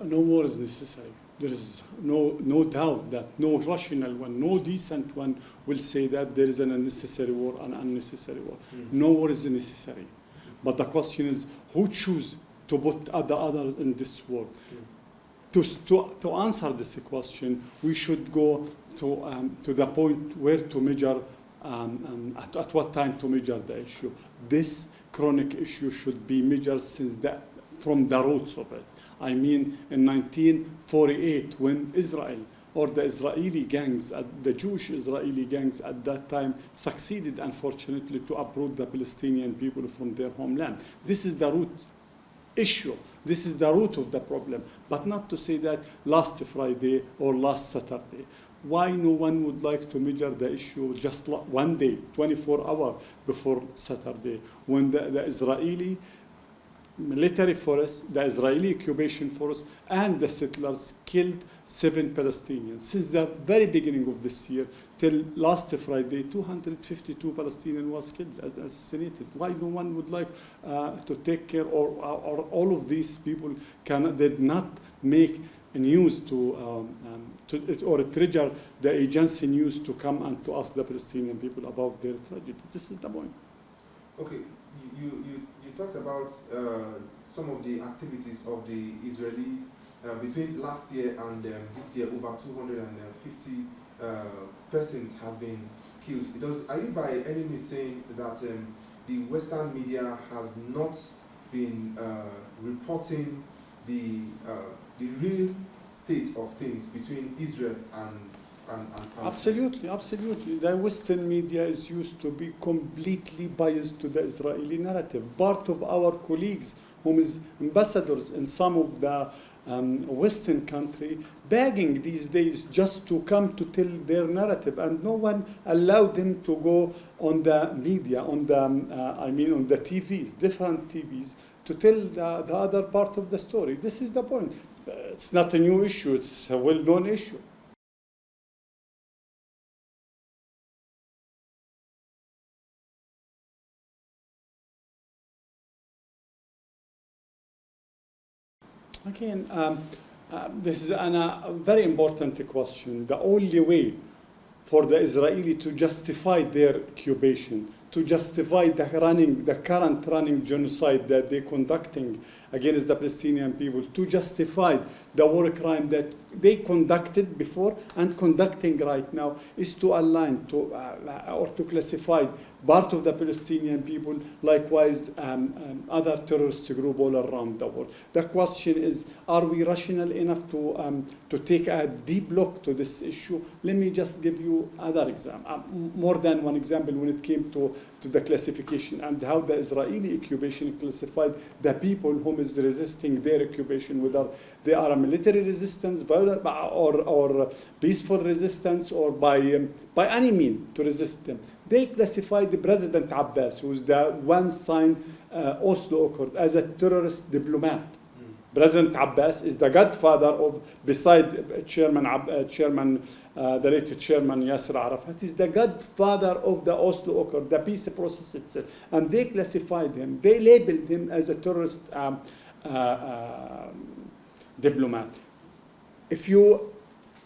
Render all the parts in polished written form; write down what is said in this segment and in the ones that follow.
No war is necessary. There is no doubt that no rational one, no decent one will say that there is an unnecessary war, an unnecessary war. No war is necessary. But the question is, who choose to put the others in this war? To answer this question, we should go to the point where to measure, at what time to measure the issue. This chronic issue should be measured from the roots of it. I mean, in 1948, when Israel or the Israeli gangs, the Jewish Israeli gangs at that time succeeded, unfortunately, to uproot the Palestinian people from their homeland. This is the root issue. This is the root of the problem. But not to say that last Friday or last Saturday. Why no one would like to measure the issue just one day, 24 hours before Saturday, when the Israeli military force, the Israeli occupation force, and the settlers killed 7 Palestinians. Since the very beginning of this year till last Friday, 252 Palestinians was killed, assassinated. Why no one would like to take care, or all of these people did not make news or trigger the agency news to come and to ask the Palestinian people about their tragedy? This is the point. Okay, you talked about some of the activities of the Israelis between last year and this year. Over 250 persons have been killed. Are you by any means saying that the Western media has not been reporting the real state of things between Israel and Palestine? Absolutely. The Western media is used to be completely biased to the Israeli narrative. Part of our colleagues, whom is ambassadors in some of the Western country, begging these days just to come to tell their narrative, and no one allowed them to go on the media, on the TVs, different TVs, to tell the other part of the story. This is the point. It's not a new issue. It's a well-known issue. Again, this is a very important question. The only way for the Israeli to justify their occupation, to justify the current running genocide that they're conducting against the Palestinian people, to justify the war crime that they conducted before and conducting right now, is to align or to classify part of the Palestinian people, likewise other terrorist groups all around the world. The question is, are we rational enough to take a deep look to this issue? Let me just give you other example, more than one example when it came to the classification and how the Israeli occupation classified the people whom is resisting their occupation, whether they are a military resistance or peaceful resistance or by any means to resist them. They classified the President Abbas, who's the one signed Oslo Accord, as a terrorist diplomat. President Abbas is the godfather of, beside the late chairman Yasser Arafat, is the godfather of the Oslo Accord, the peace process itself. And they classified him, they labeled him as a terrorist diplomat. If you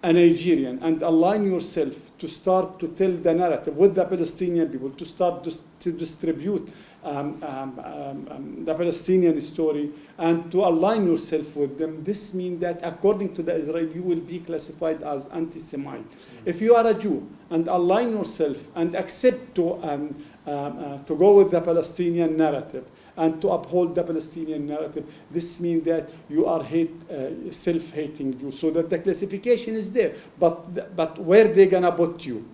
a Nigerian and align yourself to start to tell the narrative with the Palestinian people, to start to distribute the Palestinian story and to align yourself with them, this means that according to the Israel, you will be classified as anti-Semite. If you are a Jew and align yourself and accept to go with the Palestinian narrative and to uphold the Palestinian narrative, this means that you are self-hating Jew. So that the classification is there, but where they gonna put you?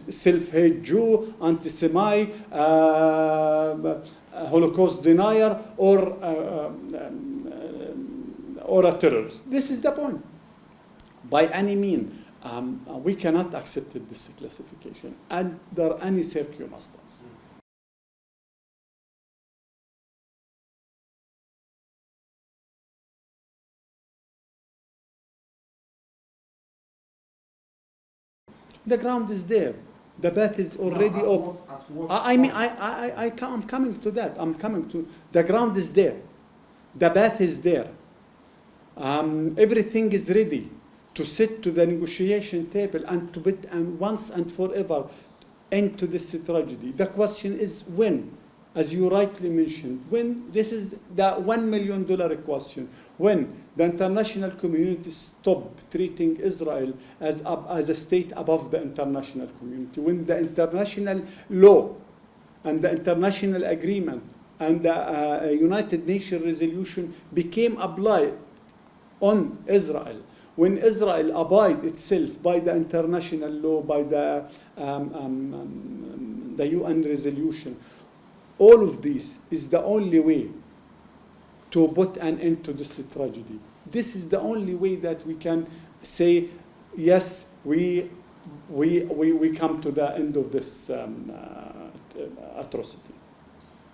Self-hate Jew, anti-Semite, Holocaust denier, or a terrorist. This is the point. By any means, we cannot accept this classification under any circumstance. The ground is there. The path is already open. I'm coming to that. The ground is there. The path is there. Everything is ready to sit to the negotiation table and to put once and forever end to this tragedy. The question is when, as you rightly mentioned, when. This is the $1 million question. When the international community stop treating Israel as a state above the international community. When the international law and the international agreement and the United Nations resolution became applied on Israel. When Israel abide itself by the international law, by the UN resolution, all of this is the only way to put an end to this tragedy. This is the only way that we can say, yes, we come to the end of this atrocity.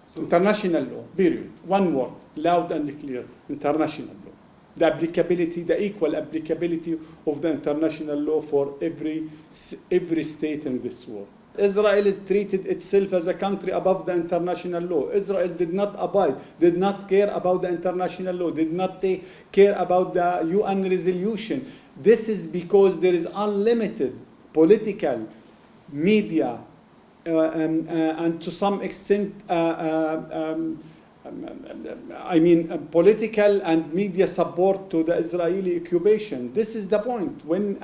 So, international law, period. One word, loud and clear, international law. The applicability, the equal applicability of the international law for every state in this world. Israel has treated itself as a country above the international law. Israel did not abide, did not care about the international law, did not care about the UN resolution. This is because there is unlimited political, media, and to some extent, political and media support to the Israeli occupation. This is the point. When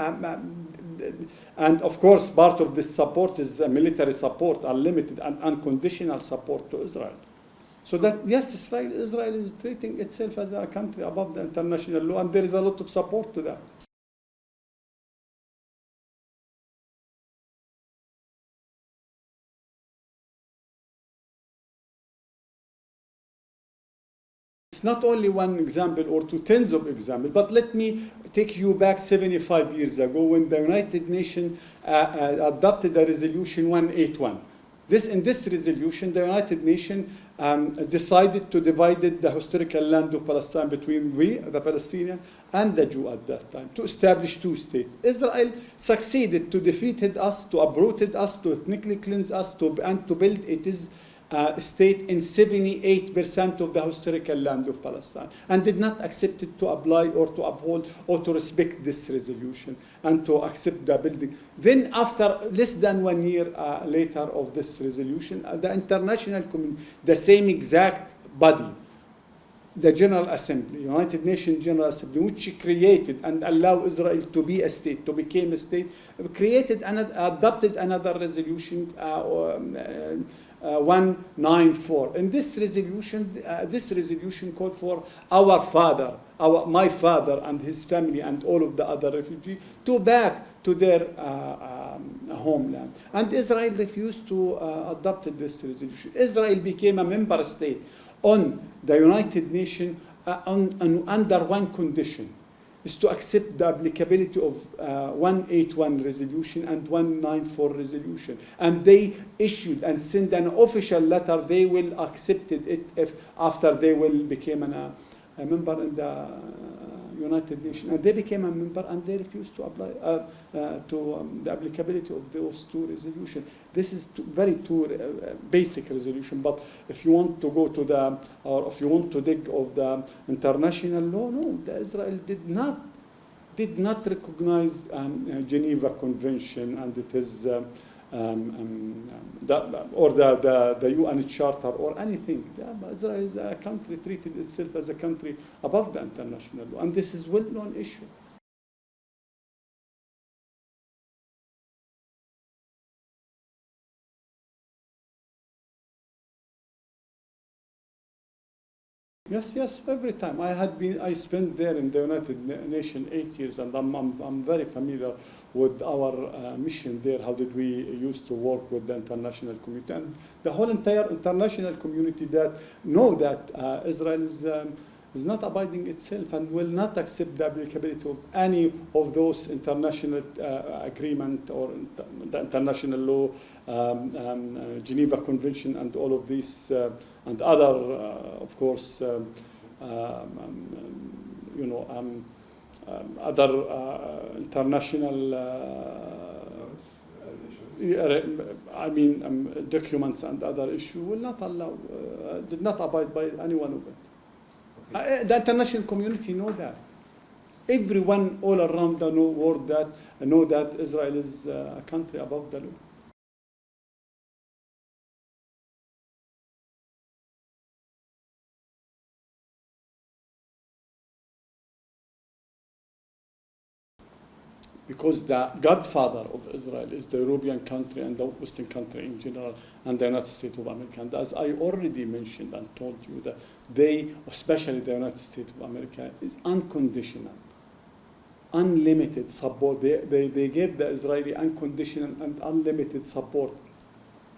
and of course, part of this support is military support, unlimited and unconditional support to Israel. So that, yes, Israel is treating itself as a country above the international law, and there is a lot of support to that. It's not only one example or two, tens of examples, but let me take you back 75 years ago when the United Nations adopted a resolution 181. In this resolution, the United Nations decided to divide the historical land of Palestine between the Palestinians, and the Jew at that time, to establish two states. Israel succeeded to defeat us, to uproot us, to ethnically cleanse us, and to build its state in 78% of the historical land of Palestine, and did not accept it to apply or to uphold or to respect this resolution and to accept the building. Then after less than 1 year later of this resolution, the international community, the same exact body, the General Assembly, United Nations General Assembly, which created and allowed Israel to be a state, to become a state, created and adopted another resolution, 194. In this resolution called for our father, my father and his family and all of the other refugees to back to their homeland. And Israel refused to adopt this resolution. Israel became a member state on the United Nations under one condition, is to accept the applicability of 181 resolution and 194 resolution. And they issued and sent an official letter. They will accept it if after they will become a member in the United Nations. And they became a member, and they refused to apply to the applicability of those two resolutions. This is very basic resolution. But if you want to go to or if you want to dig of the international law, no, Israel did not recognize Geneva Convention, and it is or the UN Charter or anything. Israel is a country, treated itself as a country above the international law, and this is a well-known issue. Yes, every time. I spent there in the United Nations 8 years, and I'm very familiar with our mission there. How did we used to work with the international community and the whole entire international community that know that Israel is not abiding itself and will not accept the applicability of any of those international agreement or the international law, Geneva Convention, and all of these and other, of course, other international documents and other issues will not allow, did not abide by any one of it. The international community know that. Everyone all around the world know that Israel is a country above the law. Because the godfather of Israel is the European country and the Western country in general, and the United States of America. And as I already mentioned and told you, that they, especially the United States of America, is unconditional, unlimited support. They gave the Israeli unconditional and unlimited support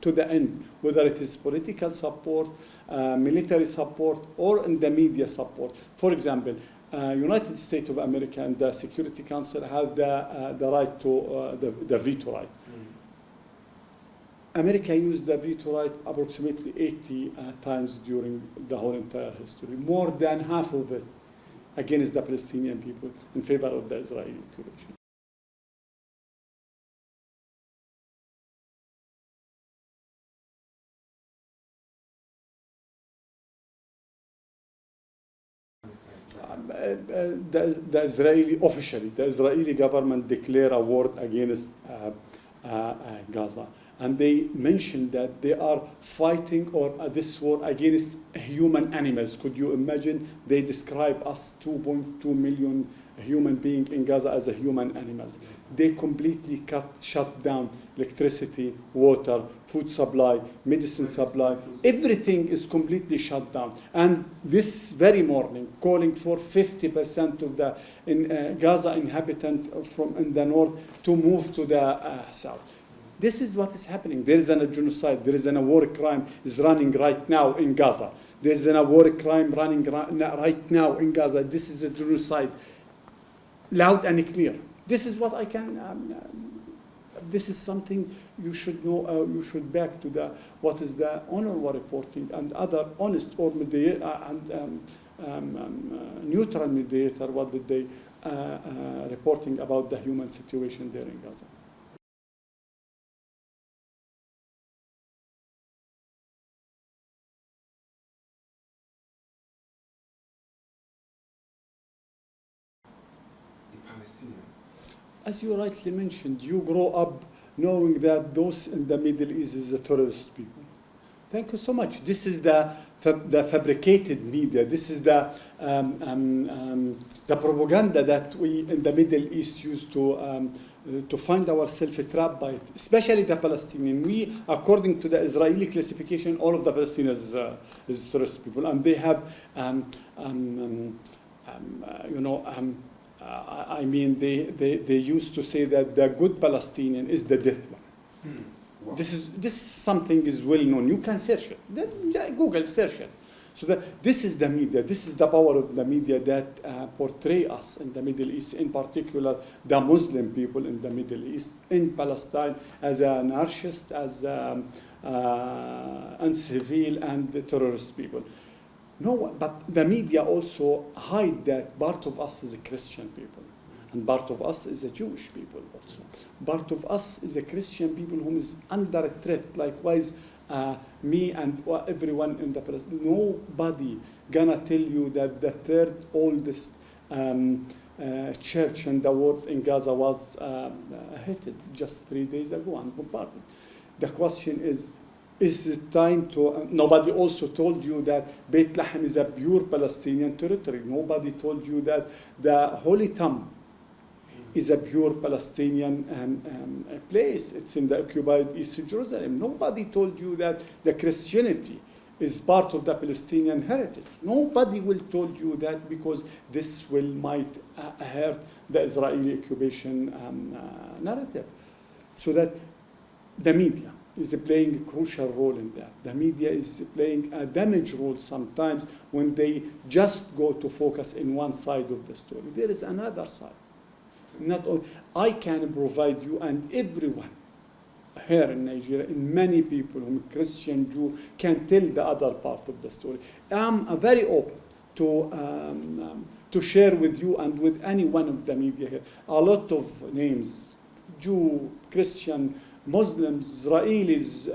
to the end, whether it is political support, military support, or in the media support. For example, United States of America and the Security Council have the right to the veto right. America used the veto right approximately 80 times during the whole entire history, more than half of it against the Palestinian people in favor of the Israeli occupation. The Israeli government declared a war against Gaza, and they mentioned that they are fighting this war against human animals. Could you imagine? They describe us 2.2 million human beings in Gaza as a human animals. They completely shut down electricity, water, food supply, medicine supply. Everything is completely shut down. And this very morning, calling for 50% of the Gaza inhabitant from in the north to move to the south. This is what is happening. There is a genocide. There is a war crime is running right now in Gaza. There is a war crime running right now in Gaza. This is a genocide, loud and clear. This is what I can. This is something you should know. You should back to what is the UNRWA reporting and other honest or neutral mediator. What did they reporting about the human situation there in Gaza? As you rightly mentioned, you grow up knowing that those in the Middle East is the terrorist people. Thank you so much. This is the fabricated media. This is the propaganda that we in the Middle East use to find ourselves trapped by it, especially the Palestinian. We, according to the Israeli classification, all of the Palestinians is terrorist people, and they have, I mean, they used to say that the good Palestinian is the death one. Wow. This is something is well known. You can search it. Google search it. So this is the media. This is the power of the media that portray us in the Middle East, in particular the Muslim people in the Middle East, in Palestine, as anarchists, as uncivil and terrorist people. No, but the media also hide that part of us is a Christian people, and part of us is a Jewish people also. Part of us is a Christian people who is under threat. Likewise, me and everyone in the Palestine. Nobody gonna tell you that the third oldest church in the world in Gaza was hit just 3 days ago and bombarded. The question is it time to, nobody also told you that Beit Lahem is a pure Palestinian territory. Nobody told you that the Holy Tomb is a pure Palestinian place. It's in the occupied East Jerusalem. Nobody told you that the Christianity is part of the Palestinian heritage. Nobody will told you that, because this might hurt the Israeli occupation narrative. So that the media is playing a crucial role in that. The media is playing a damage role sometimes when they just go to focus in one side of the story. There is another side. Not all, I can provide you and everyone here in Nigeria, and many people, Christian, Jew, can tell the other part of the story. I'm very open to share with you and with any one of the media here a lot of names: Jew, Christian, Muslims, Israelis,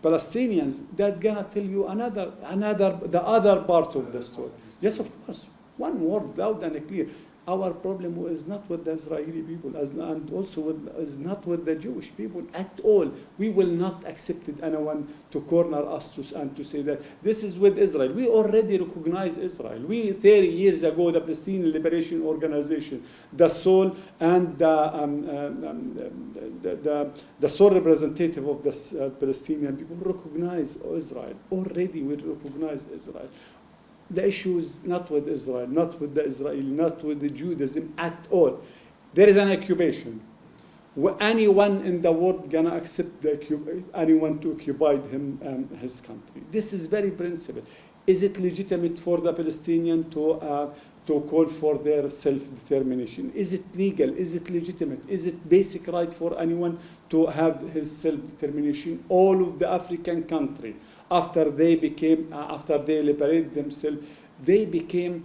Palestinians, that gonna tell you the other part of the story. Yes, of course. One word, loud and clear. Our problem is not with the Israeli people, and also is not with the Jewish people at all. We will not accept anyone to corner us and to say that this is with Israel. We already recognize Israel. 30 years ago, the Palestinian Liberation Organization, the sole and the sole representative of the Palestinian people recognize Israel. Already we recognize Israel. The issue is not with Israel, not with the Israeli, not with the Judaism at all. There is an occupation. Anyone in the world gonna accept anyone to occupy his country? This is very principle. Is it legitimate for the Palestinian to call for their self-determination? Is it legal? Is it legitimate? Is it basic right for anyone to have his self-determination? All of the African country, after they liberated themselves, they became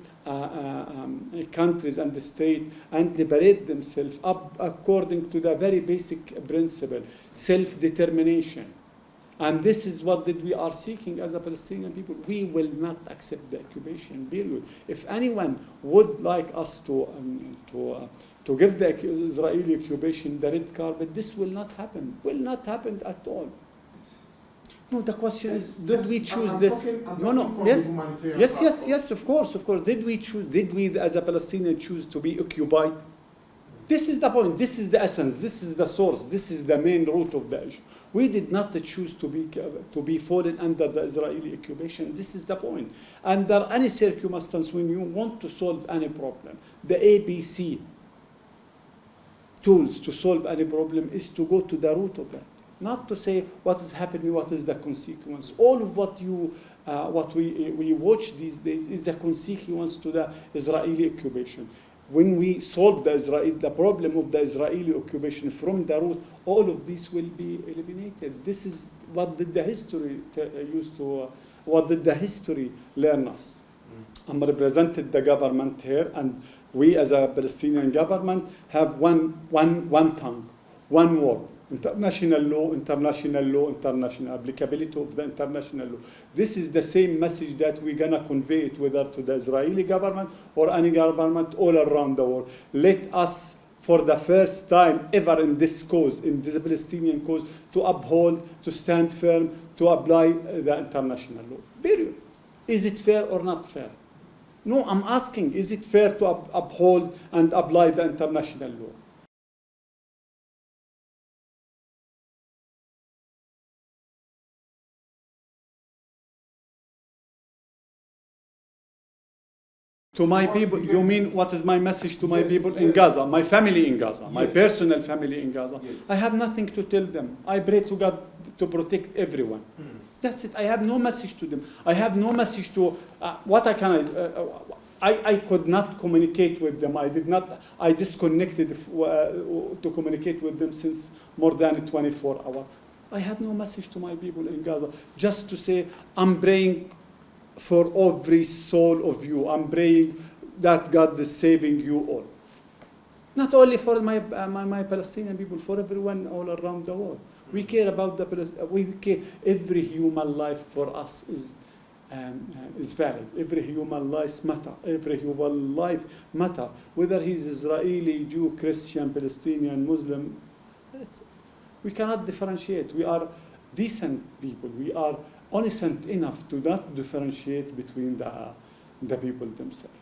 countries and the state and liberate themselves up according to the very basic principle, self-determination. And this is what we are seeking as a Palestinian people. We will not accept the occupation, period. If anyone would like us to give the Israeli occupation the red carpet, this will not happen. Will not happen at all. No, the question is, did we choose this? Yes, of course. Did we as a Palestinian choose to be occupied? This is the point, this is the essence, this is the source, this is the main root of the issue. We did not choose to be fallen under the Israeli occupation. This is the point. Under any circumstance, when you want to solve any problem, the ABC tools to solve any problem is to go to the root of that. Not to say what is happening, what is the consequence. All of what we watch these days is a consequence to the Israeli occupation. When we solve the problem of the Israeli occupation from the root, all of this will be eliminated. This is what did the history what did the history learn us? I'm represented the government here, and we as a Palestinian government have one tongue, one word. International law, international applicability of the international law. This is the same message that we're going to convey it whether to the Israeli government or any government all around the world. Let us, for the first time ever in this cause, in the Palestinian cause, to uphold, to stand firm, to apply the international law. Period. Is it fair or not fair? No, I'm asking, is it fair to uphold and apply the international law? To my people, you mean what is my message to my people in Gaza, my family in Gaza, my personal family in Gaza? I have nothing to tell them. I pray to God to protect everyone. That's it. I have no message to them. I have no message to I could not communicate with them. I disconnected to communicate with them since more than 24 hours. I have no message to my people in Gaza. Just to say, I'm praying for every soul of you. I'm praying that God is saving you all. Not only for my Palestinian people, for everyone all around the world. We care about every human life for us is valid. Every human life matter. Every human life matter. Whether he's Israeli, Jew, Christian, Palestinian, Muslim, we cannot differentiate. We are decent people. We are innocent enough to not differentiate between the people themselves.